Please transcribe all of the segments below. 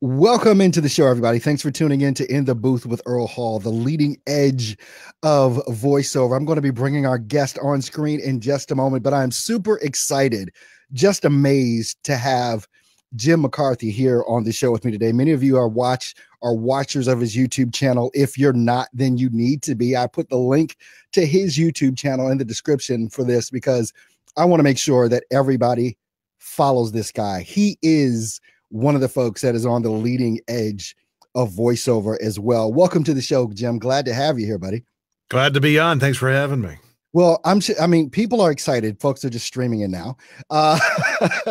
Welcome into the show, everybody. Thanks for tuning in to In the Booth with Earl Hall, the leading edge of voiceover. I'm going to be bringing our guest on screen in just a moment, but I'm super excited, just amazed to have Jim McCarthy here on the show with me today. Many of you are watchers of his YouTube channel. If you're not, then you need to be. I put the link to his YouTube channel in the description for this because I want to make sure that everybody follows this guy. He is one of the folks that is on the leading edge of voiceover as well. Welcome to the show, Jim. Glad to have you here, buddy. Glad to be on. Thanks for having me. Well, I mean, people are excited. Folks are just streaming in now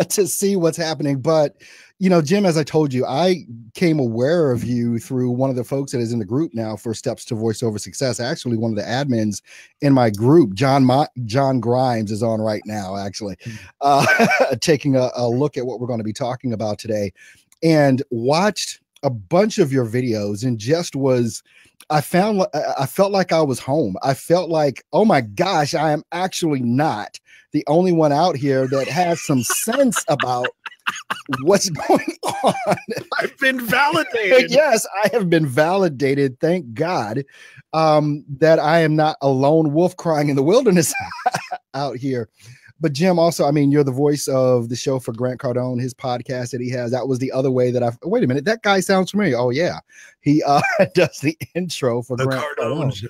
to see what's happening. But, you know, Jim, as I told you, I came aware of you through one of the folks that is in the group now for Steps to Voiceover Success. Actually, one of the admins in my group, John Grimes, is on right now, actually, taking a look at what we're going to be talking about today, and watched a bunch of your videos and just was... I felt like I was home. I felt like, oh my gosh, I am actually not the only one out here that has some sense about what's going on. I've been validated. Yes, I have been validated. Thank God that I am not a lone wolf crying in the wilderness out here. But Jim, also, I mean, you're the voice of the show for Grant Cardone, his podcast that he has. That was the other way that wait a minute, that guy sounds familiar. Oh yeah. He does the intro for the Grant Cardone.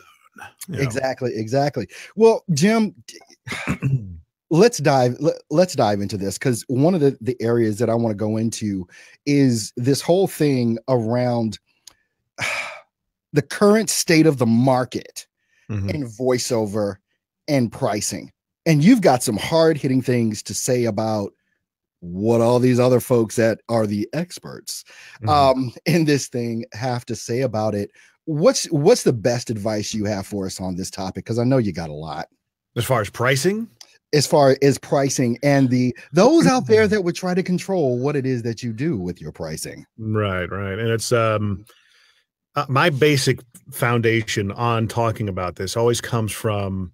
Yeah. Exactly. Well, Jim, let's dive into this, because one of the areas that I want to go into is this whole thing around the current state of the market in voiceover and pricing. And you've got some hard-hitting things to say about what all these other folks that are the experts in this thing have to say about it. What's the best advice you have for us on this topic? Because I know you got a lot. As far as pricing? As far as pricing and those out there that would try to control what it is that you do with your pricing. Right. And it's my basic foundation on talking about this always comes from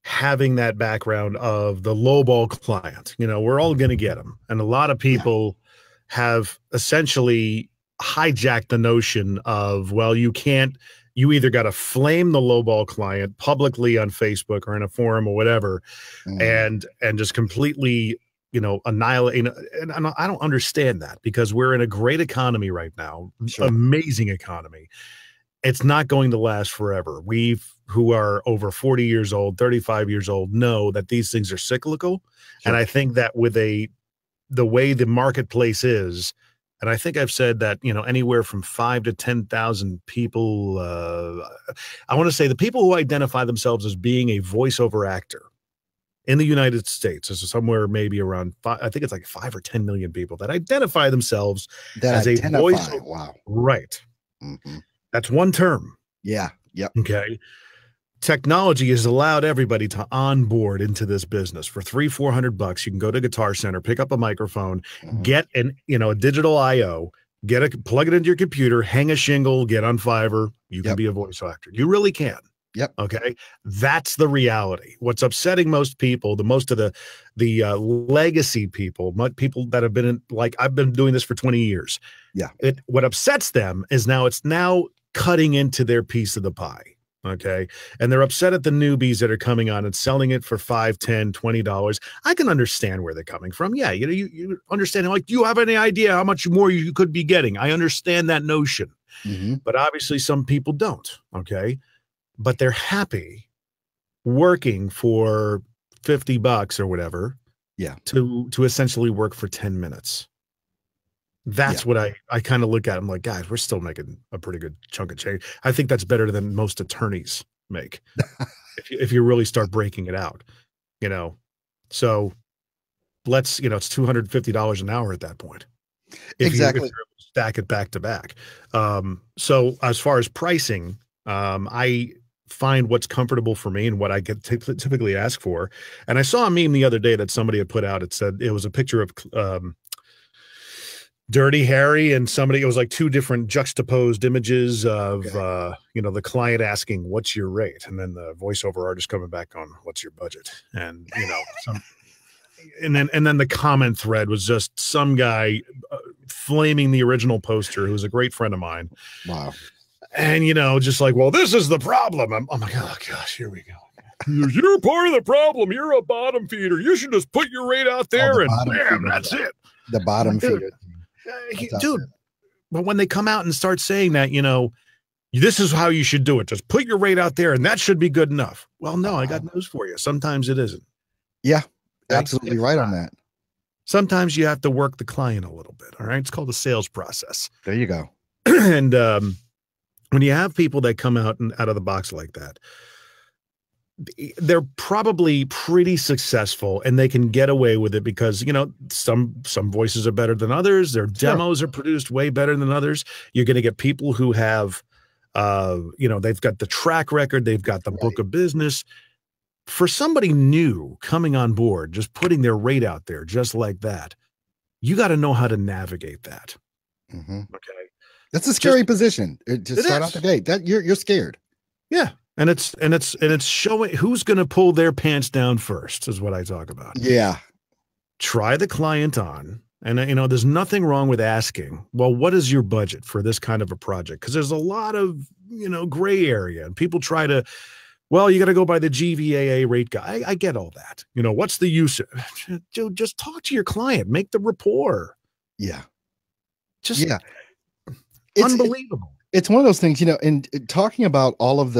having that background of the lowball client. You know, we're all going to get them. And a lot of people have essentially hijacked the notion of, well, you either got to flame the lowball client publicly on Facebook or in a forum or whatever, and just completely, you know, annihilate. And I don't understand that, because we're in a great economy right now, amazing economy. It's not going to last forever. Who are over 40 years old, 35 years old, know that these things are cyclical. And I think that with the way the marketplace is, and I think I've said that, you know, anywhere from 5,000 to 10,000 people, I want to say the people who identify themselves as being a voiceover actor in the United States is somewhere maybe around I think it's like 5 or 10 million people that identify themselves as a voiceover. Wow. Right. That's one term. Yeah. Yep. Okay. Technology has allowed everybody to onboard into this business for $300-400. You can go to Guitar Center, pick up a microphone, get a digital IO, plug it into your computer, hang a shingle, get on Fiverr. You can be a voice actor. You really can. Yep. Okay. That's the reality. What's upsetting most people, most of the legacy people that have been I've been doing this for 20 years. Yeah. What upsets them is it's now cutting into their piece of the pie. Okay. And they're upset at the newbies that are coming on and selling it for $5, $10, $20. I can understand where they're coming from. Yeah. You know, you understand, like, do you have any idea how much more you could be getting? I understand that notion, but obviously some people don't. Okay. But they're happy working for $50 or whatever. Yeah. To essentially work for 10 minutes. That's what I kind of look at. I'm like, guys, we're still making a pretty good chunk of change. I think that's better than most attorneys make if you really start breaking it out, you know. So it's $250 an hour at that point. If you stack it back to back. So as far as pricing, I find what's comfortable for me and what I get typically ask for. And I saw a meme the other day that somebody had put out. It said it was a picture of Dirty Harry and somebody. It was like two different juxtaposed images of the client asking, "What's your rate?" and then the voiceover artist coming back on, "What's your budget?" And and then the comment thread was just some guy flaming the original poster, who's a great friend of mine. Wow. And, just like, well, this is the problem. I'm like, oh, gosh, here we go. You're part of the problem. You're a bottom feeder. You should just put your rate out there and bam, that's it. The bottom feeder. Dude, but when they come out and start saying that, this is how you should do it. Just put your rate out there and that should be good enough. Well, no, I got news for you. Sometimes it isn't. Yeah, absolutely right on that. Sometimes you have to work the client a little bit. All right. It's called the sales process. There you go. And when you have people that come out of the box like that, they're probably pretty successful and they can get away with it because, some voices are better than others. Their demos are produced way better than others. You're going to get people who have, they've got the track record, they've got the book of business. For somebody new coming on board, just putting their rate out there just like that, you got to know how to navigate that. Mm-hmm. Okay. That's a scary position to start out the gate. That you're scared. Yeah. And it's showing who's going to pull their pants down first is what I talk about. Yeah. Try the client on. And, there's nothing wrong with asking, well, what is your budget for this kind of a project? Because there's a lot of, gray area and people try to, well, you got to go by the GVAA rate guy. I get all that. What's the use? Dude, just talk to your client. Make the rapport. Yeah. It's unbelievable. It's one of those things, and talking about all of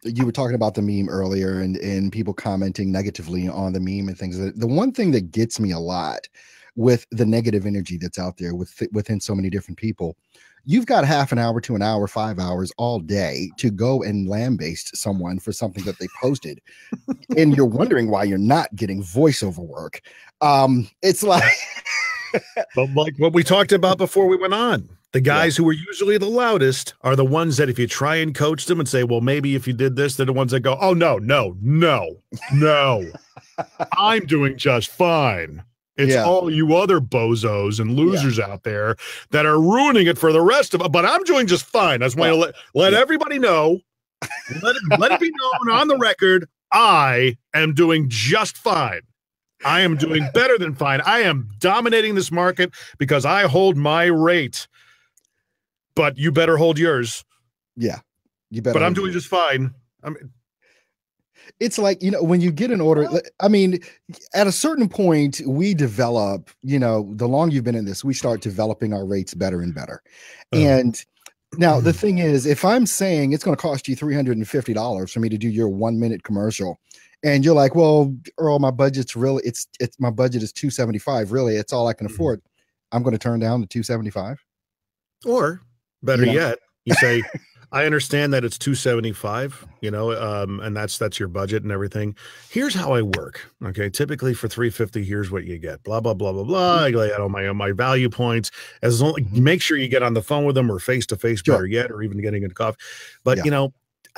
you were talking about the meme earlier and people commenting negatively on the meme and things. The one thing that gets me a lot with the negative energy that's out there within so many different people, you've got half an hour to an hour, 5 hours all day to go and lambaste someone for something that they posted. And you're wondering why you're not getting voiceover work. It's like, but like what we talked about before we went on, the guys who are usually the loudest are the ones that if you try and coach them and say, well, maybe if you did this, they're the ones that go, oh, no, I'm doing just fine. It's all you other bozos and losers out there that are ruining it for the rest of it. But I'm doing just fine. That's why I let everybody know. Let it be known on the record. I am doing just fine. I am doing better than fine. I am dominating this market because I hold my rate. But you better hold yours. Yeah, you better. But I'm doing just fine. It's like, when you get an order, I mean, at a certain point, we develop, the longer you've been in this, we start developing our rates better and better. And now the thing is, if I'm saying it's going to cost you $350 for me to do your 1 minute commercial, and you're like, well, Earl, my budget's really, my budget is $275. Really, it's all I can afford. I'm going to turn down the $275. Or better yet, you say, I understand that it's $275, and that's your budget and everything. Here's how I work. Okay. Typically for $350, here's what you get. Blah, blah, blah, blah, blah. I lay out all my value points. Make sure you get on the phone with them or face-to-face, better yet, or even getting into coffee. But,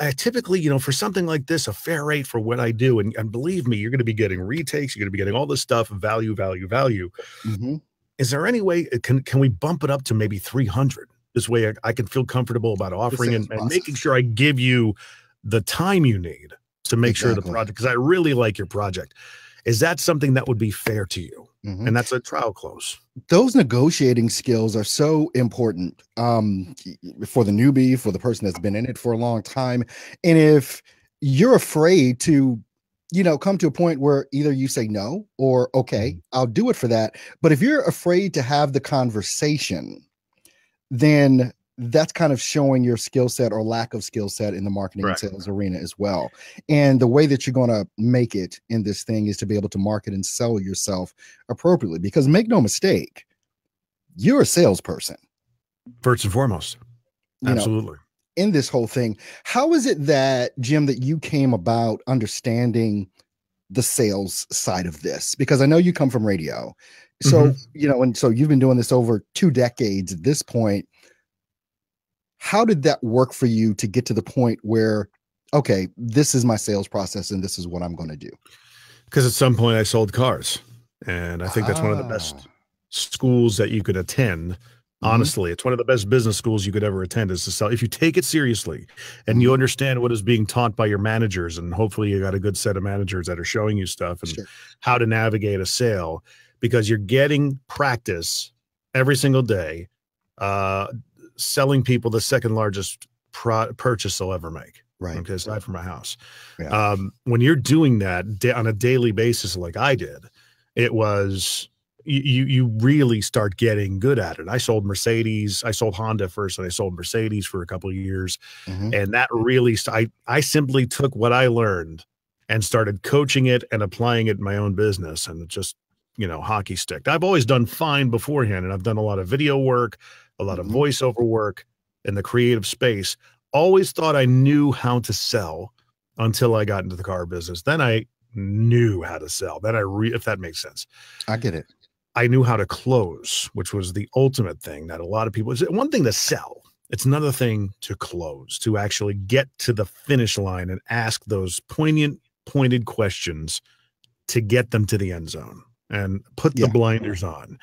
I typically, for something like this, a fair rate for what I do. And believe me, you're going to be getting retakes. You're going to be getting all this stuff, value. Mm-hmm. Is there any way, can we bump it up to maybe 300? This way I can feel comfortable about offering and making sure I give you the time you need to make sure the project, because I really like your project. Is that something that would be fair to you? Mm-hmm. And that's a trial close. Those negotiating skills are so important for the newbie, for the person that's been in it for a long time. And if you're afraid to, come to a point where either you say no or, okay, I'll do it for that. But if you're afraid to have the conversation, then that's kind of showing your skill set or lack of skill set in the marketing and sales arena as well. And the way that you're going to make it in this thing is to be able to market and sell yourself appropriately, because make no mistake, you're a salesperson. First and foremost. Absolutely. In this whole thing, how is it that, Jim, that you came about understanding the sales side of this? Because I know you come from radio. So, and so you've been doing this over 2 decades at this point. How did that work for you to get to the point where, okay, this is my sales process and this is what I'm going to do? Because at some point I sold cars, and I think that's one of the best schools that you could attend. Honestly, it's one of the best business schools you could ever attend, is to sell. If you take it seriously and you understand what is being taught by your managers, and hopefully you got a good set of managers that are showing you stuff and how to navigate a sale, because you're getting practice every single day, selling people the second largest purchase they'll ever make. Right. Okay, aside from my house. Yeah. When you're doing that on a daily basis, like I did, it was you really start getting good at it. I sold Honda first, and I sold Mercedes for a couple of years, and that really I simply took what I learned and started coaching it and applying it in my own business, and it just hockey sticked. I've always done fine beforehand, and I've done a lot of video work, a lot of voiceover work in the creative space. Always thought I knew how to sell until I got into the car business. Then I knew how to sell. Then if that makes sense. I get it. I knew how to close, which was the ultimate thing that a lot of people, it's one thing to sell. It's another thing to close, to actually get to the finish line and ask those pointed questions to get them to the end zone and put the blinders on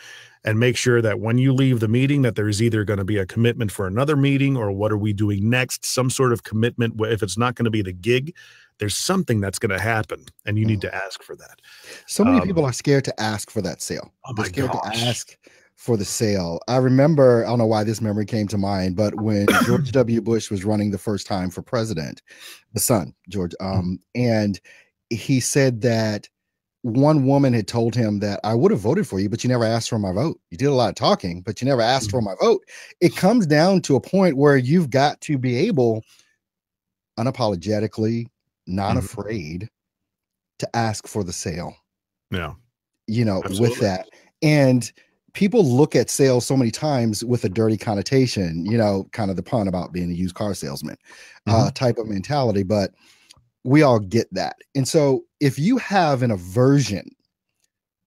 and make sure that when you leave the meeting that there's either going to be a commitment for another meeting, or what are we doing next? Some sort of commitment. If it's not going to be the gig, there's something that's going to happen, and you need to ask for that. So many people are scared to ask for that sale. They're scared to ask for the sale. I remember, I don't know why this memory came to mind, but when George W. Bush was running the first time for president, the son, George, and he said that one woman had told him that I would have voted for you, but you never asked for my vote. You did a lot of talking, but you never asked for my vote. It comes down to a point where you've got to be able, unapologetically, not afraid to ask for the sale. Yeah. Absolutely. With that. And people look at sales so many times with a dirty connotation, kind of the pun about being a used car salesman type of mentality, but we all get that. And so if you have an aversion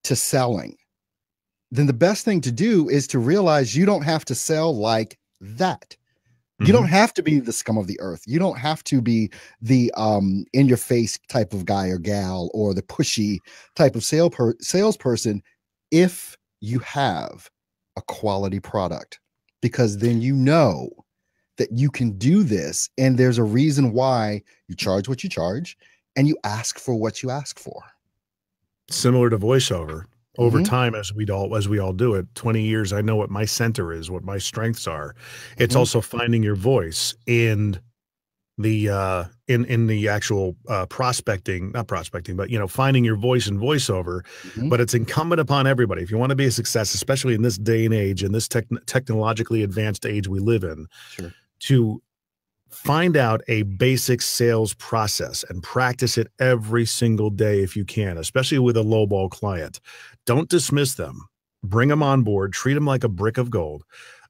to selling, then the best thing to do is to realize you don't have to sell like that. You don't have to be the scum of the earth. You don't have to be the in your face type of guy or gal, or the pushy type of salesperson, if you have a quality product, because then that you can do this, and there's a reason why you charge what you charge and you ask for what you ask for. Similar to voiceover. Over time, as we all do it, 20 years, I know what my center is, what my strengths are. It's also finding your voice in the in the actual not prospecting, but finding your voice in voiceover. But it's incumbent upon everybody, if you want to be a success, especially in this day and age, in this technologically advanced age we live in, to find out a basic sales process and practice it every single day if you can, especially with a lowball client. Don't dismiss them. Bring them on board. Treat them like a brick of gold.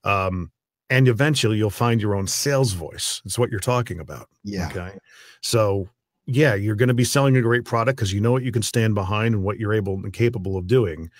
And eventually you'll find your own sales voice. It's what you're talking about. Yeah. Okay. So yeah, you're going to be selling a great product because you know what you can stand behind and what you're able and capable of doing.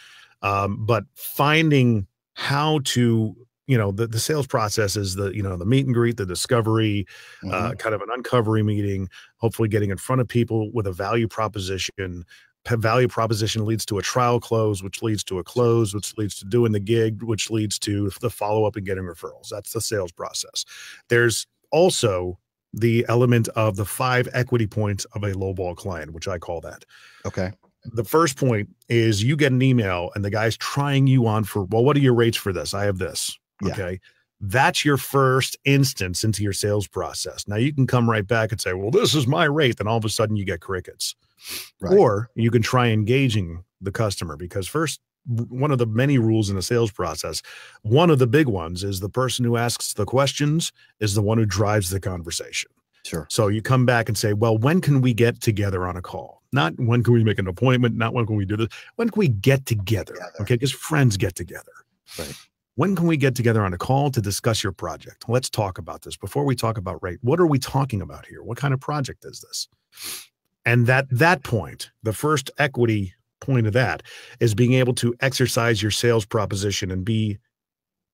But finding how to, the sales process is the meet and greet, the discovery, kind of an uncovery meeting, hopefully getting in front of people with a value proposition. Value proposition leads to a trial close, which leads to a close, which leads to doing the gig, which leads to the follow-up and getting referrals. That's the sales process. There's also the element of the 5 equity points of a lowball client, which I call that. Okay. The first point is you get an email and the guy's trying you on for, well, what are your rates for this? I have this. Yeah. Okay. That's your first instance into your sales process. Now you can come right back and say, well, this is my rate. Then all of a sudden you get crickets. Right. Or you can try engaging the customer, because first, one of the many rules in the sales process, one of the big ones is the person who asks the questions is the one who drives the conversation. Sure. So you come back and say, well, when can we get together on a call? Not when can we make an appointment? Not when can we do this? When can we get together? Okay. Because friends get together. Right. When can we get together on a call to discuss your project? Let's talk about this. Before we talk about rate, what are we talking about here? What kind of project is this? And that point, the first equity point of that is being able to exercise your sales proposition and be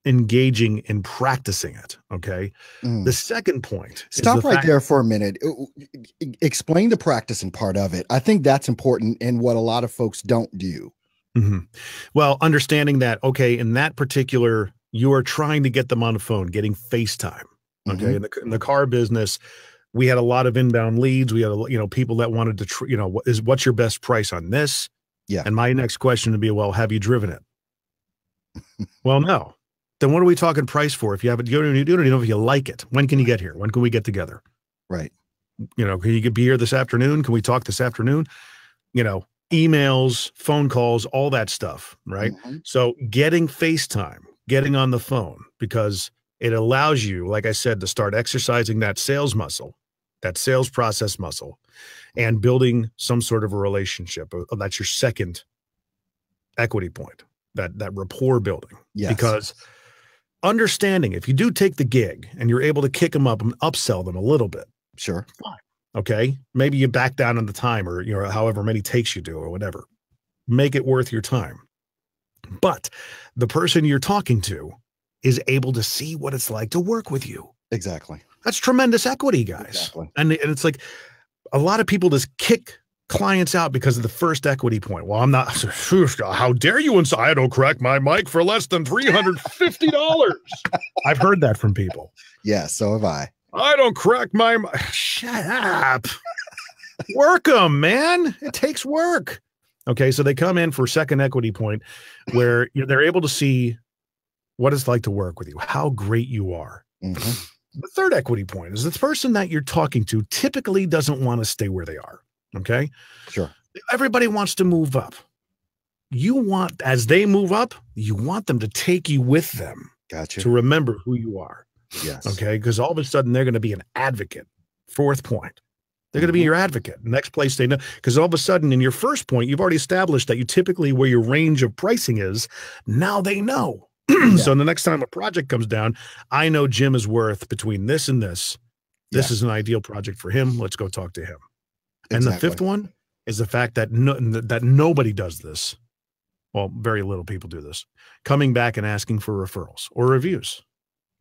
engaging in practicing it. Okay. The second point. Stop right there for a minute. Explain the practicing part of it. I think that's important and what a lot of folks don't do. Well, understanding that, okay, in that particular, you are trying to get them on the phone, getting FaceTime. Okay. In the car business, we had a lot of inbound leads. We had, people that wanted to, what's your best price on this? Yeah. And my next question would be, well, have you driven it? Well, no. Then what are we talking price for? If you haven't, you don't even know if you like it. When can you get here? When can we get together? Right. Can you be here this afternoon? Can we talk this afternoon? Emails, phone calls, all that stuff, right? Mm-hmm. So getting FaceTime, getting on the phone, because it allows you, like I said, to start exercising that sales muscle, that sales process muscle, and building some sort of a relationship. That's your second equity point, that rapport building. Yes. Because understanding, if you do take the gig and you're able to kick them up and upsell them a little bit, sure. Fine. Okay. Maybe you back down on the time, or, however many takes you do or whatever, make it worth your time. But the person you're talking to is able to see what it's like to work with you. Exactly. That's tremendous equity, guys. Exactly. And it's like a lot of people just kick clients out because of the first equity point. Well, I'm not, how dare you I don't crack my mic for less than $350. I've heard that from people. Yeah, so have I. I don't crack my mic. Shut up. Work them, man. It takes work. Okay, so they come in for second equity point where they're able to see what it's like to work with you, how great you are. Mm-hmm. The third equity point is the person that you're talking to typically doesn't want to stay where they are. Okay. Sure. Everybody wants to move up. As they move up, you want them to take you with them. Gotcha. To remember who you are. Yes. Okay. Because all of a sudden they're going to be an advocate. Fourth point. They're going to be your advocate. Next place they know. Because all of a sudden in your first point, you've already established that you typically where your range of pricing is. Now they know. Yeah. So the next time a project comes down, I know Jim is worth between this and this. This is an ideal project for him. Let's go talk to him. And the fifth one is the fact that that nobody does this. Well, very little people do this. Coming back and asking for referrals or reviews.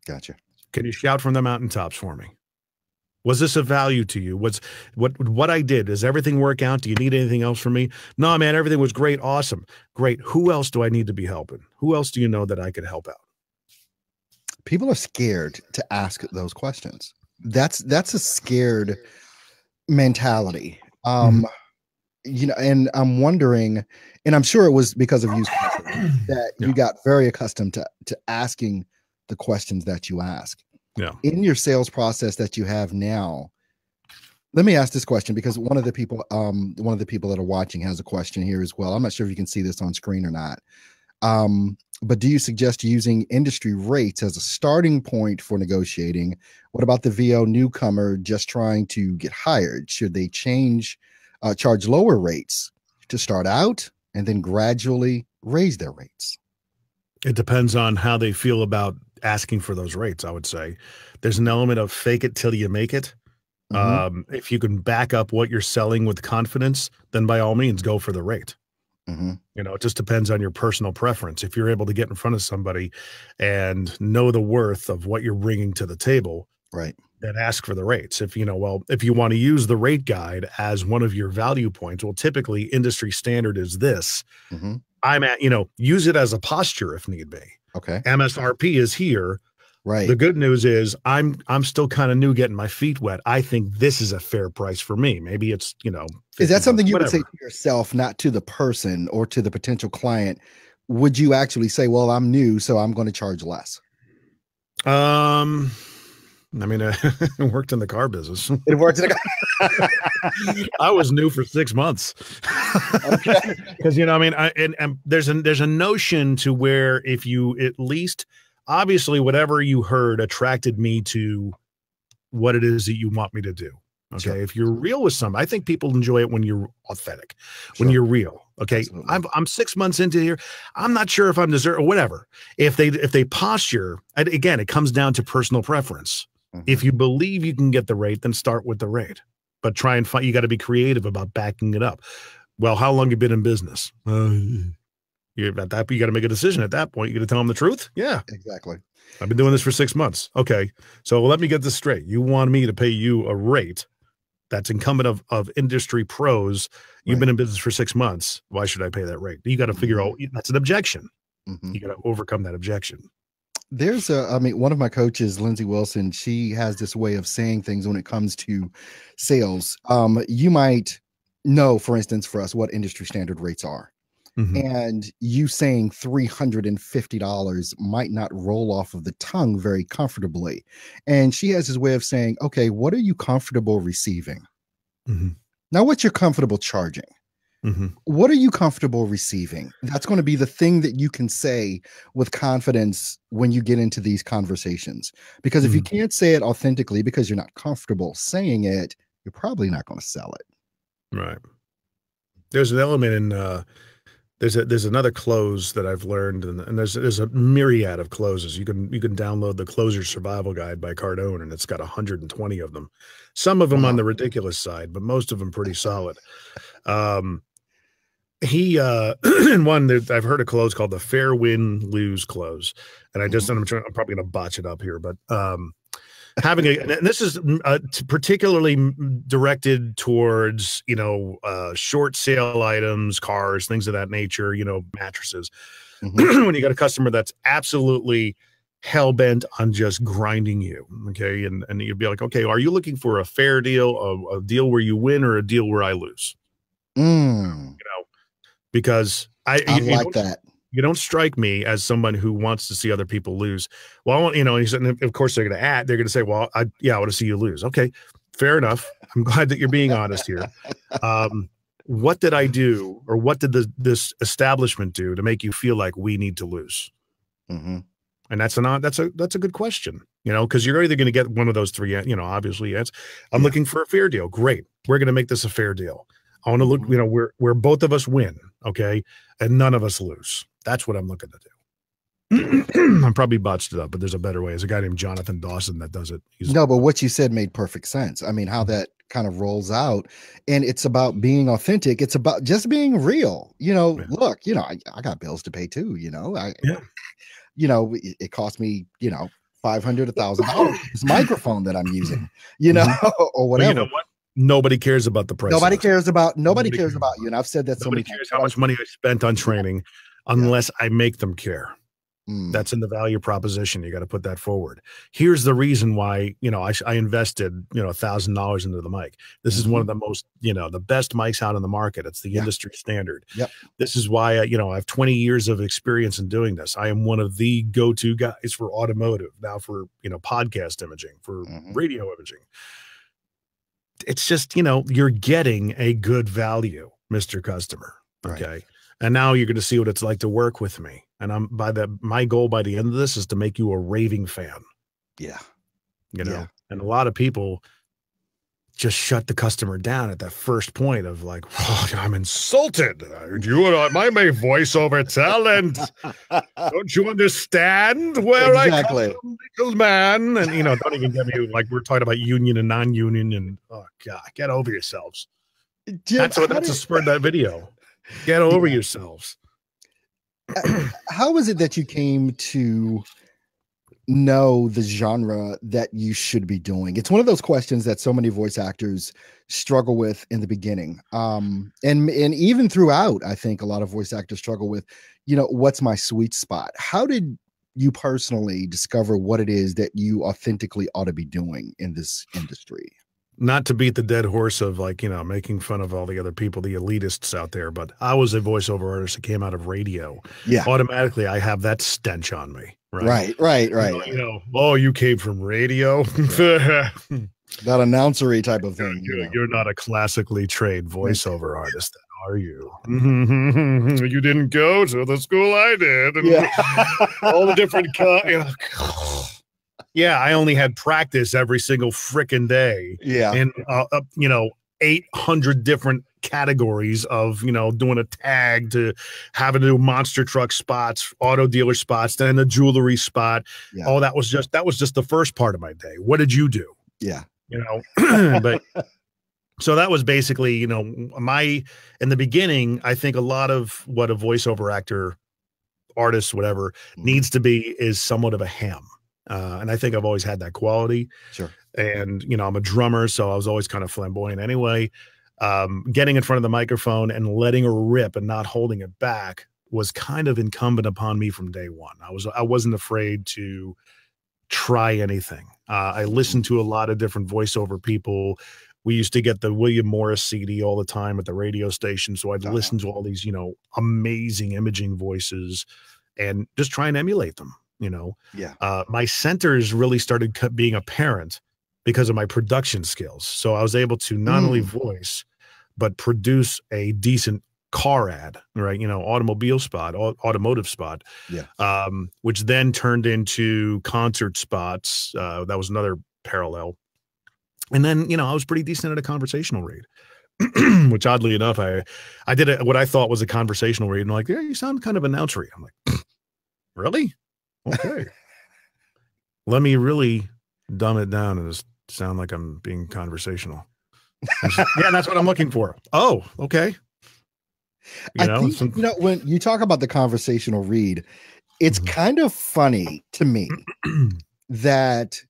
Gotcha. Can you shout from the mountaintops for me? Was this a value to you? What I did? Does everything work out? Do you need anything else from me? No, man, everything was great. Awesome. Great. Who else do I need to be helping? Who else do you know that I could help out? People are scared to ask those questions. That's a scared mentality. And I'm wondering, and I'm sure it was because of you that you got very accustomed to asking the questions that you ask. Yeah. In your sales process that you have now, let me ask this question because one of the people that are watching has a question here as well. I'm not sure if you can see this on screen or not. But do you suggest using industry rates as a starting point for negotiating? What about the VO newcomer just trying to get hired? Should they charge lower rates to start out and then gradually raise their rates? It depends on how they feel about asking for those rates. I would say there's an element of fake it till you make it. Mm-hmm. If you can back up what you're selling with confidence, then by all means go for the rate. Mm-hmm. It just depends on your personal preference. If you're able to get in front of somebody and know the worth of what you're bringing to the table, right, then ask for the rates. If you want to use the rate guide as one of your value points, well, typically industry standard is this. Mm-hmm. Use it as a posture if need be. Okay. MSRP is here. Right. The good news is I'm still kind of new getting my feet wet. I think this is a fair price for me. Maybe it's, is that something you would say to yourself, not to the person or to the potential client? Would you actually say, well, I'm new, so I'm going to charge less? I worked in the car business. It worked in the car. I was new for 6 months. Okay. Because and there's a notion to where if you at least obviously whatever you heard attracted me to what it is that you want me to do. Okay. Sure. If you're real with somebody, I think people enjoy it when you're authentic, when you're real. Okay. Absolutely. I'm 6 months into here. I'm not sure if I'm deserving or whatever. If they posture, again, it comes down to personal preference. Mm-hmm. If you believe you can get the rate, then start with the rate, but try and find, you got to be creative about backing it up. Well, how long have you been in business? You got to make a decision at that point. You got to tell them the truth. Yeah, exactly. I've been doing this for 6 months. Okay. So let me get this straight. You want me to pay you a rate that's incumbent of industry pros. You've been in business for 6 months. Why should I pay that rate? You got to figure out that's an objection. Mm-hmm. You got to overcome that objection. There's one of my coaches, Lindsay Wilson, she has this way of saying things when it comes to sales. You might know, for instance, for us, what industry standard rates are. Mhm. And you saying $350 might not roll off of the tongue very comfortably. And she has this way of saying, okay, what are you comfortable receiving? Mhm. Now, what you're comfortable charging? Mhm. What are you comfortable receiving? That's going to be the thing that you can say with confidence when you get into these conversations. Because if you Mhm. can't say it authentically because you're not comfortable saying it, you're probably not going to sell it. Right. There's an element in there's another close that I've learned, and there's a myriad of closes. You can download the Closer Survival Guide by Cardone, and it's got 120 of them. Some of them on Wow. the ridiculous side, but most of them pretty solid. Um, he in one that I've heard a close called the Fair Win Lose Close, and Mhm. I'm probably gonna botch it up here, but having a, and this is particularly directed towards, short sale items, cars, things of that nature, mattresses. Mhm. When you got a customer that's absolutely hell bent on just grinding you, okay, and you'd be like, okay, are you looking for a fair deal, a deal where you win, or a deal where I lose? Mm. You know, because I like that. you don't strike me as someone who wants to see other people lose. Well, I want, he said, and of course they're going to say, well, I want to see you lose. Okay, fair enough. I'm glad that you're being honest here. What did I do, or what did this establishment do to make you feel like we need to lose? Mhm. And that's a good question, because you're either going to get one of those three, obviously, yes. I'm Yeah. looking for a fair deal. Great. We're going to make this a fair deal. I want to look, Mhm. where both of us win, okay, and none of us lose. That's what I'm looking to do. I'm probably botched it up, but there's a better way. There's a guy named Jonathan Dawson that does it. He's No, but what you said made perfect sense. I mean, how that kind of rolls out, and it's about being authentic. It's about just being real. yeah, Look, I got bills to pay too. yeah. It cost me, 500, $1,000 this microphone that I'm using, Mhm. or Well, you whatever. know what? Nobody cares about the price of Nobody this. cares about nobody Nobody cares cares about you. about And I've said that it. so Nobody many times. cares how much money I spent on Yeah, training yeah. unless I make them care. Mm, That's in the value proposition. You got to put that forward. Here's the reason why, I invested, $1,000 into the mic. This is one mhm. of the most, the best mics out in the market. It's the Yeah. industry standard. Yep. This is why, I have 20 years of experience in doing this. I am one of the go-to guys for automotive, now for, podcast imaging, for Mhm. radio imaging. It's just, you're getting a good value, Mr. Customer. Right. Okay. And now you're going to see what it's like to work with me. And my goal by the end of this is to make you a raving fan, Yeah. Yeah. and a lot of people just shut the customer down at that first point of like, oh, I'm insulted. You and my voiceover talent. Don't you understand where I come Exactly. from, little man? And, don't even get me like we're talking about union and non-union. And, oh, God, get over yourselves. Jim, That's a spurred that video. Get over yeah. yourselves. Uh, how is it that you came to know the genre that you should be doing? It's one of those questions that so many voice actors struggle with in the beginning. And even throughout, I think a lot of voice actors struggle with, what's my sweet spot? How did you personally discover what it is that you authentically ought to be doing in this industry? Not to beat the dead horse of like, making fun of all the other people, the elitists out there, but I was a voiceover artist that came out of radio. Yeah. Automatically, I have that stench on me, right? Right. Oh, you came from radio? Right. That announcery type of thing, You're not a classically trained voiceover artist, are you? You didn't go to the school I did. And Yeah. all the different yeah, I only had practice every single frickin' day. Yeah. And 800 different categories of, doing a tag to having to do monster truck spots, auto dealer spots, then the jewelry spot. Yeah. Oh, that was just the first part of my day. What did you do? Yeah. But so that was basically, in the beginning, I think a lot of what a voiceover actor, artist, whatever, needs to be is somewhat of a ham. And I think I've always had that quality. Sure. And, I'm a drummer, so I was always kind of flamboyant anyway. Getting in front of the microphone and letting her rip and not holding it back was kind of incumbent upon me from day one. I wasn't afraid to try anything. I listened to a lot of different voiceover people, We used to get the William Morris CD all the time at the radio station. So I'd listen to all these, amazing imaging voices and just try and emulate them, Yeah. My centers really started being apparent because of my production skills. So I was able to not only voice, but produce a decent car ad, right? Automobile spot, automotive spot, which then turned into concert spots. That was another parallel. And then, I was pretty decent at a conversational read, which oddly enough, I did what I thought was a conversational read. And like, yeah, you sound kind of announcery. I'm like, really? Okay. Let me really dumb it down and just sound like I'm being conversational. Yeah, that's what I'm looking for. Oh, okay. I think, when you talk about the conversational read, it's kind of funny to me that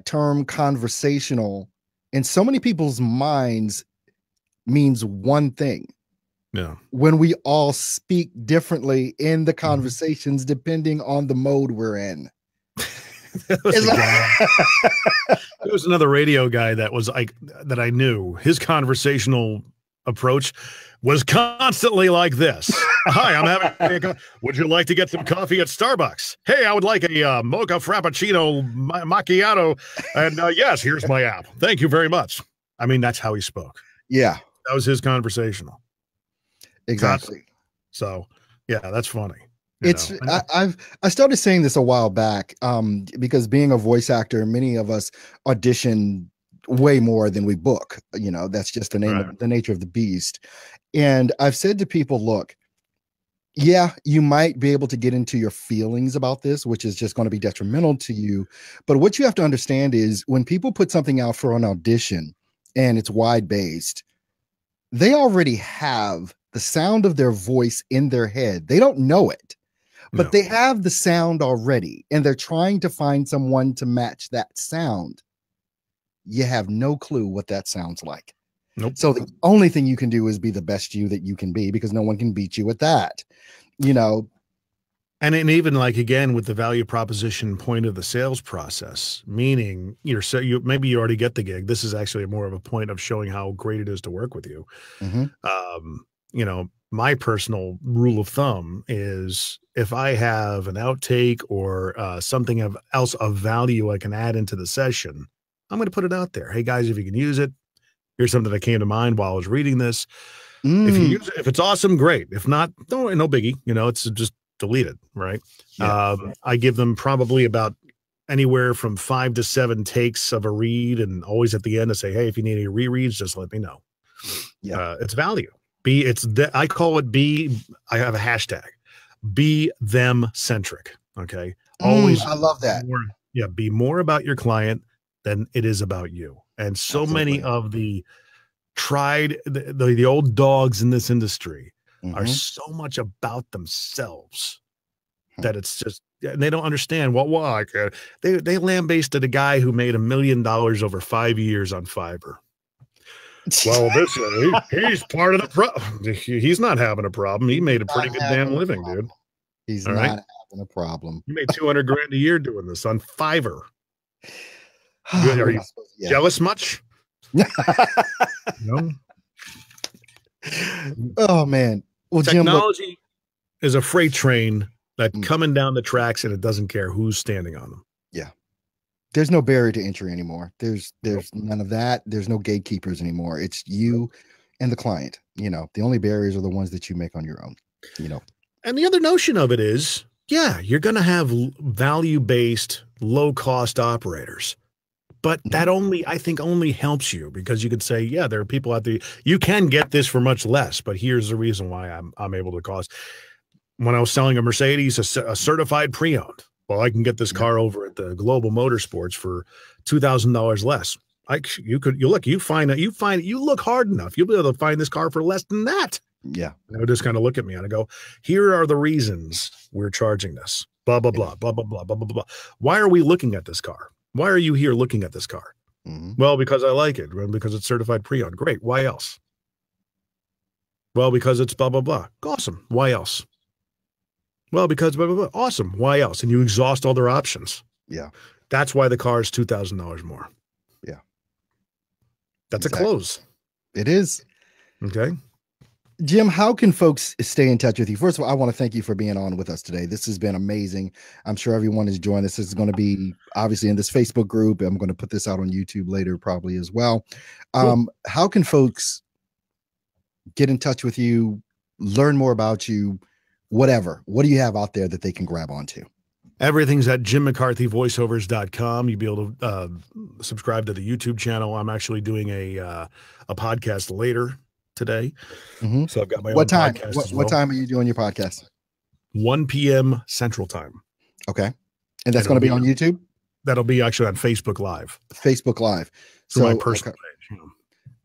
term conversational in so many people's minds means one thing. Yeah. When we all speak differently in the conversations, depending on the mode we're in. There was another radio guy that I knew. His conversational approach was constantly like this. Hi, I'm having. Would you like to get some coffee at Starbucks? Hey, I would like a mocha frappuccino macchiato. And yes, here's my app. Thank you very much. I mean, that's how he spoke. Yeah, that was his conversational. Exactly. So, yeah, that's funny. I started saying this a while back because being a voice actor, many of us audition way more than we book. That's just the nature of the beast. And I've said to people, look, yeah, you might be able to get into your feelings about this, which is just going to be detrimental to you. But what you have to understand is when people put something out for an audition and it's wide based, they already have the sound of their voice in their head. They don't know it, but they have the sound already, and they're trying to find someone to match that sound. You have no clue what that sounds like. Nope. So the only thing you can do is be the best you that you can be, because no one can beat you at that, And even again, with the value proposition point of the sales process, meaning maybe you already get the gig. This is actually more of a point of showing how great it is to work with you. My personal rule of thumb is if I have an outtake or something else of value I can add into the session, I'm going to put it out there. Hey guys, if you can use it, here's something that came to mind while I was reading this. If you use it, if it's awesome, great. If not, no biggie. It's just deleted, right? Yeah. I give them probably about anywhere from 5 to 7 takes of a read, and always at the end to say, hey, if you need any rereads, just let me know. Yeah. It's value. I call it I have a hashtag, be them centric. Okay. Always. I love that. Be more about your client than it is about you. And so many of the the old dogs in this industry are so much about themselves that it's just, and they don't understand why. They lambasted a guy who made $1 million over 5 years on Fiverr. Well, he's part of the problem. He's not having a problem. He made a pretty good damn living, dude. He's not having a problem. He made $200,000 a year doing this on Fiverr. Are you jealous much? No. Oh man. Well, technology is a freight train that's coming down the tracks, and it doesn't care who's standing on them. Yeah. There's no barrier to entry anymore. There's none of that. There's no gatekeepers anymore. It's you and the client. The only barriers are the ones that you make on your own. And the other notion of it is, you're going to have value-based, low-cost operators. But that I think only helps you, because you could say, there are people out there, you can get this for much less, but here's the reason why I'm able to cost. When I was selling a Mercedes, a certified pre-owned, well, I can get this car over at the Global Motorsports for $2,000 less. You look hard enough, you'll be able to find this car for less than that. Yeah. And they'll just kind of look at me and I go, here are the reasons we're charging this. Blah, blah, blah, blah, blah, blah, blah, blah, blah. Why are we looking at this car? Why are you here looking at this car? Well, because I like it. Because it's certified pre-owned. Great. Why else? Well, because it's blah, blah, blah. Awesome. Why else? Well, because blah, blah, blah. Awesome. Why else? And you exhaust all their options. Yeah. That's why the car is $2,000 more. Yeah. That's Exactly. a close. It is. Okay. Jim, how can folks stay in touch with you? First of all, I want to thank you for being on with us today. This has been amazing. I'm sure everyone is joining us. This is going to be obviously in this Facebook group. I'm going to put this out on YouTube later, probably as well. Cool. How can folks get in touch with you, learn more about you, whatever? What do you have out there that they can grab onto? Everything's at jimmccarthyvoiceovers.com. You'll be able to subscribe to the YouTube channel. I'm actually doing a podcast later today. Mm-hmm. So I've got my own podcast as well. What time are you doing your podcast? 1 p.m. Central Time. Okay. And that's going to be on YouTube? That'll be actually on Facebook Live. Facebook Live. So my personal page.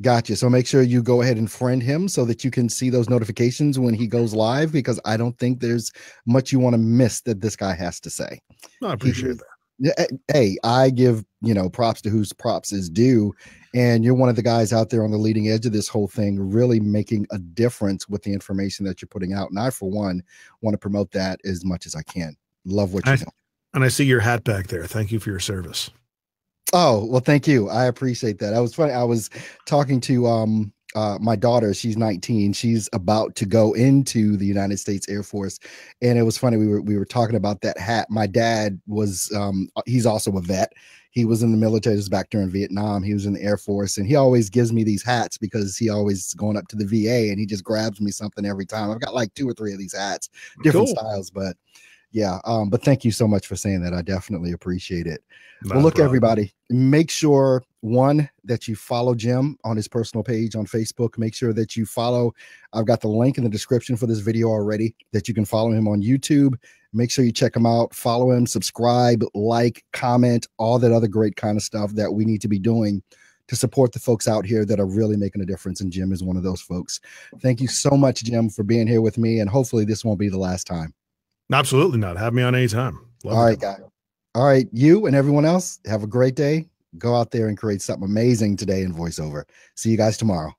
Gotcha. So make sure you go ahead and friend him so that you can see those notifications when he goes live, because I don't think there's much you want to miss that this guy has to say. No, I appreciate that. Hey, I give, props to whose props is due. And you're one of the guys out there on the leading edge of this whole thing, really making a difference with the information that you're putting out. And I, for one, want to promote that as much as I can. Love what you do. And I see your hat back there. Thank you for your service. Oh, well, thank you. I appreciate that. That was funny. I was talking to my daughter. She's 19. She's about to go into the United States Air Force. And it was funny. We were talking about that hat. My dad was, he's also a vet. He was in the military. He was back during Vietnam. He was in the Air Force, and he always gives me these hats because he always going up to the VA, and he just grabs me something every time. I've got like 2 or 3 of these hats, different styles, but yeah. But thank you so much for saying that. I definitely appreciate it. Well, look, everybody, make sure, one, that you follow Jim on his personal page on Facebook. Make sure that you follow. I've got the link in the description for this video already that you can follow him on YouTube. Make sure you check him out, follow him, subscribe, like, comment, all that other great kind of stuff that we need to be doing to support the folks out here that are really making a difference. And Jim is one of those folks. Thank you so much, Jim, for being here with me. And hopefully this won't be the last time. Absolutely not. Have me on anytime. All right, guys. All right. You and everyone else, have a great day. Go out there and create something amazing today in voiceover. See you guys tomorrow.